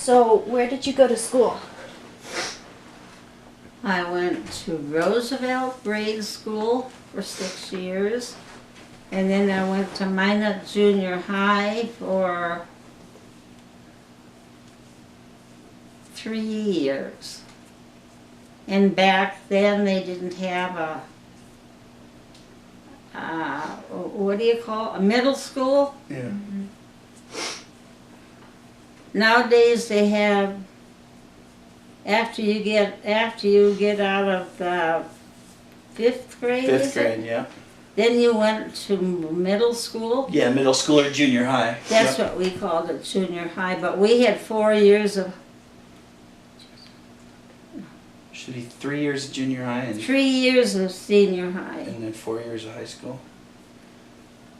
So, where did you go to school? I went to Roosevelt grade school for 6 years. And then I went to Minot Junior High for 3 years. And back then they didn't have what do you call it? A middle school? Yeah. Nowadays they have, after you get out of the 5th grade, Fifth is it? grade, yeah. Then you went to middle school. Yeah, middle school or junior high. That's Yep. what we called it, junior high. But we had 4 years of, Should be 3 years of junior high and 3 years of senior high. then 4 years of high school.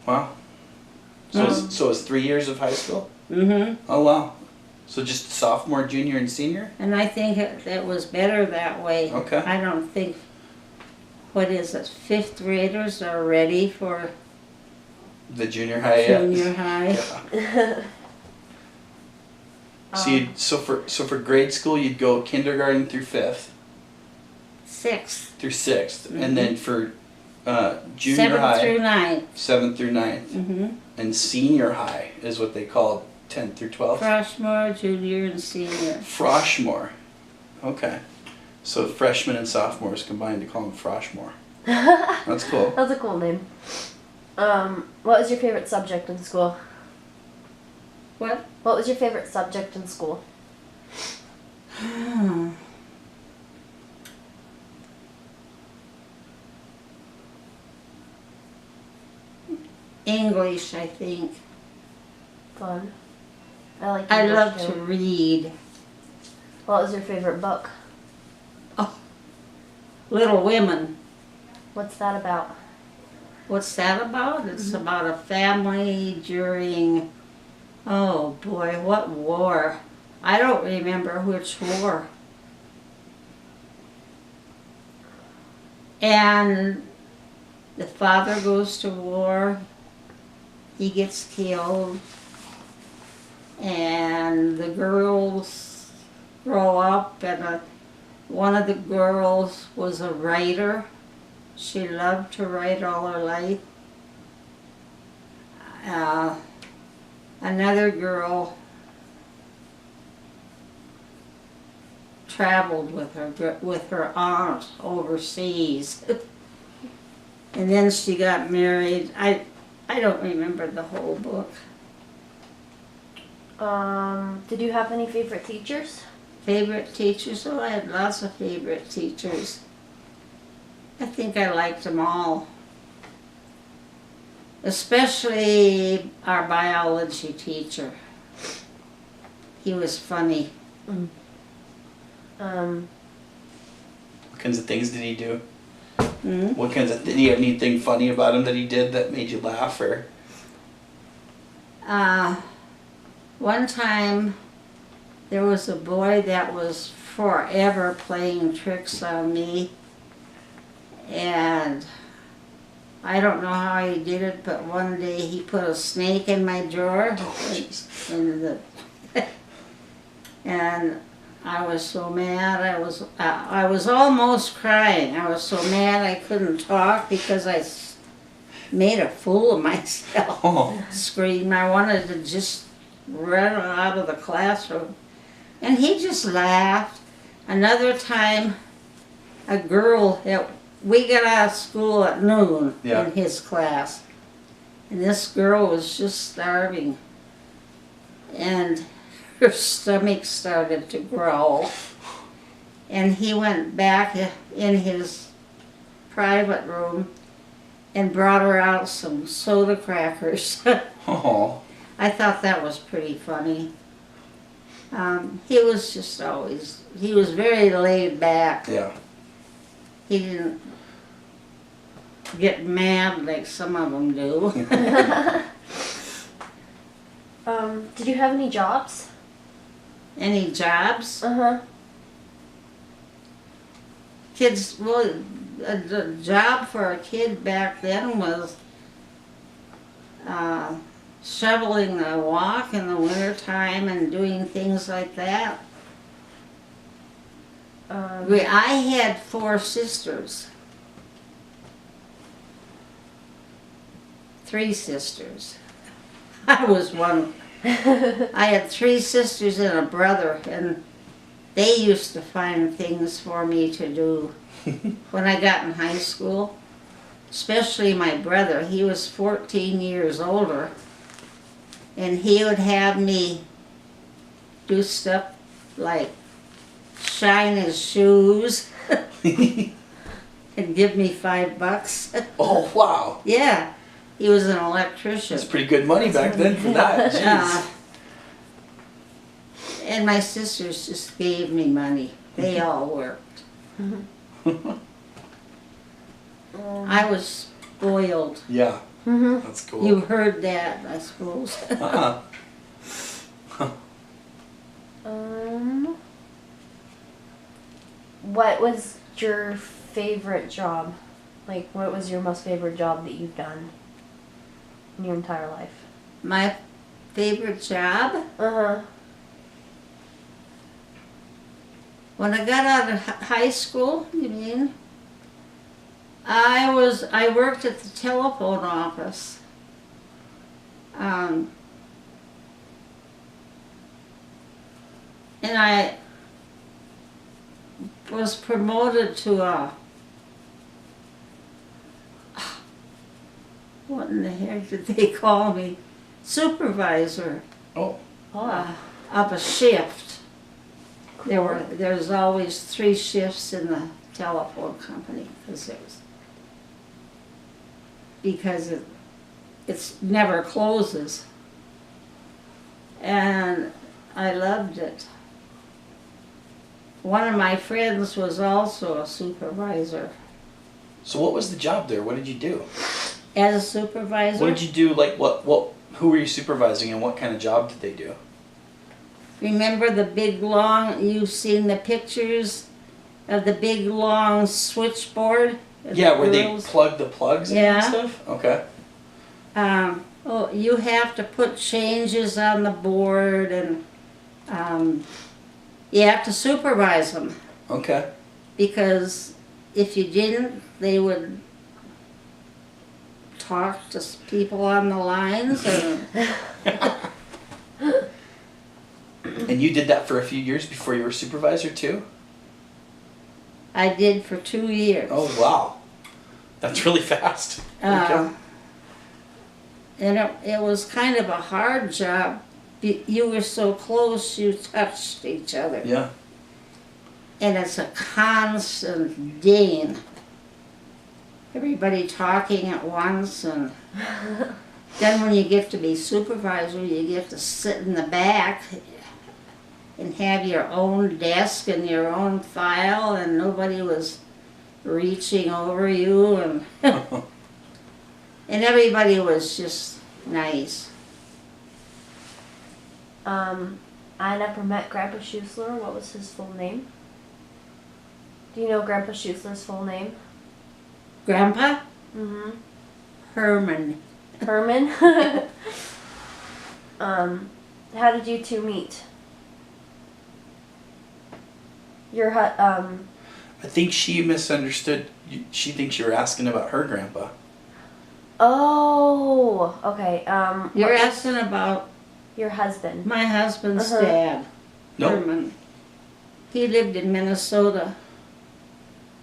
Wow. So it's 3 years of high school? Mm-hmm. Oh wow. So just sophomore, junior, and senior? And I think it was better that way. Okay. I don't think, what is it, 5th graders are ready for The junior high, yeah. junior high. Yeah. So for grade school you'd go kindergarten through 5th 6th, through 6th, Mhm. and then for junior 7th high through 9th. 7th through 9th, Mm-hmm. and senior high is what they call 10th through 12th. Freshmore, junior, and senior. Froshmore. Okay. So freshmen and sophomores combined to call them Froshmore. That's That's cool. a cool name. What was your favorite subject in school? What? What was your favorite subject in school? English, I think. Fun. I like I English love too. to read. What was your favorite book? Little Women. What's that about? What's that about? It's about a family during, oh boy, what war? I don't remember which war. And the father goes to war, he gets killed, and the girls grow up, and one of the girls was a writer. She loved to write all her life. Another girl traveled with her aunt overseas, and then she got married. I don't remember the whole book. Did you have any favorite teachers? Favorite teachers? Oh, I had lots of favorite teachers. I think I liked them all. Especially our biology teacher. He was funny. Um, What kinds of things did he do? Hmm? What kinds of, did he have anything funny about him that he did that made you laugh or? One time there was a boy that was forever playing tricks on me, and I don't know how he did it, but one day he put a snake in my drawer, and I was so mad. I was almost crying. I was so mad I couldn't talk because I made a fool of myself. Oh. Scream. I wanted to just run out of the classroom. And he just laughed. Another time, a girl, we got out of school at noon Yeah. in his class. And this girl was just starving. And her stomach started to growl. And he went back in his private room and brought her out some soda crackers. Oh. I thought that was pretty funny. He was just always, he was very laid back. Yeah. He didn't get mad like some of them do. did you have any jobs? Any jobs? Uh-huh. Kids, well, a job for a kid back then was shoveling the walk in the wintertime and doing things like that. I had 4 sisters. 3 sisters. I was one. I had 3 sisters and a brother, and they used to find things for me to do when I got in high school. Especially my brother. He was 14 years older, and he would have me do stuff like shine his shoes and give me $5. Oh, wow. Yeah, he was an electrician. That's pretty good money back then for that. Jeez. And my sisters just gave me money. They all worked. I was spoiled. Yeah, that's cool. You heard that, I suppose. What was your favorite job? Like, what was your most favorite job that you've done in your entire life? My favorite job? When I got out of high school, you mean? I worked at the telephone office. And I was promoted to a, what in the heck did they call me? Supervisor. Oh. Of a shift. There's always 3 shifts in the telephone company because it's never closes. And I loved it. One of my friends was also a supervisor. So what was the job there? What did you do? As a supervisor? What did you do? Like who were you supervising and what kind of job did they do? Remember the big long, you've seen the pictures of the big long switchboard? Yeah, where they plug the plugs in and Yeah. stuff? Okay. You have to put changes on the board, and you have to supervise them. Okay. Because if you didn't, they would talk to people on the lines. And you did that for a few years before you were supervisor too? I did for 2 years. Oh, wow. That's really fast. Okay. And it was kind of a hard job. You were so close, you touched each other. Yeah. And it's a constant gain. Everybody talking at once, and then when you get to be supervisor, you get to sit in the back and have your own desk and your own file, and nobody was reaching over you, and and everybody was just nice. I never met Grandpa Schuessler. What was his full name? Do you know Grandpa Schuessler's full name? Grandpa? Mm-hmm. Herman. Herman? How did you two meet? I think she misunderstood. She thinks you were asking about her grandpa. Oh, okay. You're asking about your husband. my husband's dad, Nope. Herman. He lived in Minnesota.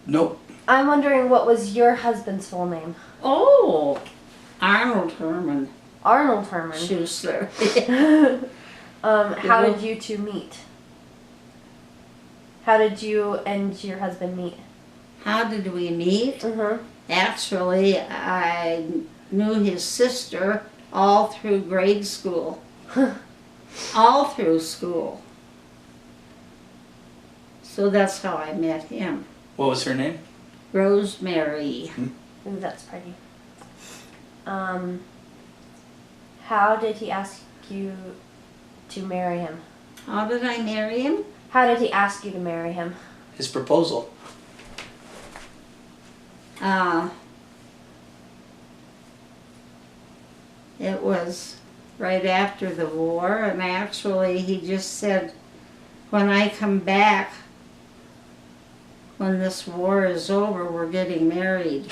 Nope. I'm wondering what was your husband's full name? Oh, Arnold Herman Arnold Herman. Schuessler. How did you two meet? How did you and your husband meet? How did we meet? Mm-hmm. Actually, I knew his sister all through grade school. All through school. So that's how I met him. What was her name? Rosemary. Ooh, that's pretty. How did he ask you to marry him? How did I marry him? How did he ask you to marry him? His proposal. It was right after the war, and actually he just said, when I come back, when this war is over, we're getting married.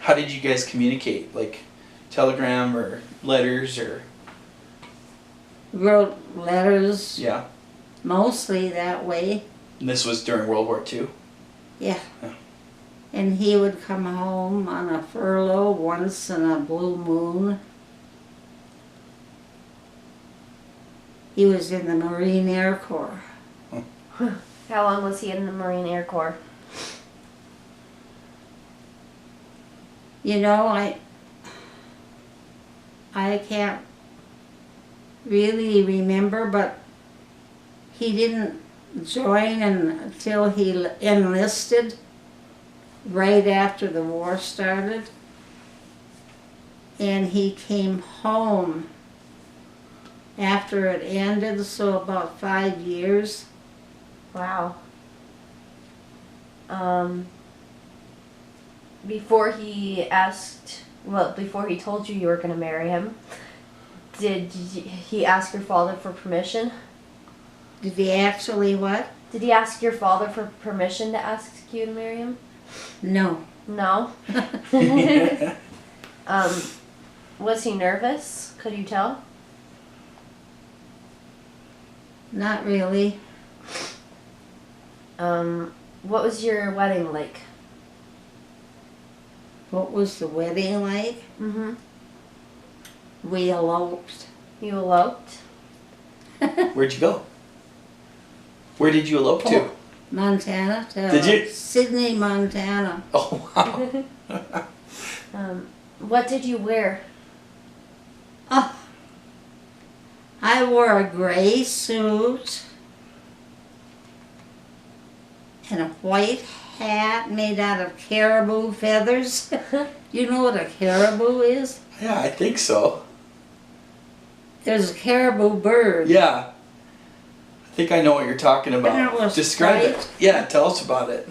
How did you guys communicate? Like telegram or letters or? Wrote letters, Yeah. mostly that way. And this was during World War II? Yeah. Yeah. And he would come home on a furlough once in a blue moon. He was in the Marine Air Corps. How long was he in the Marine Air Corps? You know, I can't really remember, but he didn't join until he enlisted right after the war started. And he came home after it ended, so about 5 years. Wow. Before he asked, well, before he told you you were going to marry him, did he ask your father for permission? Did he actually what? Did he ask your father for permission to ask you to marry him? No. No. Was he nervous? Could you tell? Not really. What was your wedding like? What was the wedding like? Mm-hmm. We eloped. You eloped? Where'd you go? Where did you elope to? Montana. To Did you? Sydney, Montana. Oh, wow. What did you wear? Oh, I wore a gray suit and a white hat made out of caribou feathers. You know what a caribou is? Yeah, I think so. There's a caribou bird. Yeah. I think I know what you're talking about. And it was Describe it. white. Yeah, tell us about it.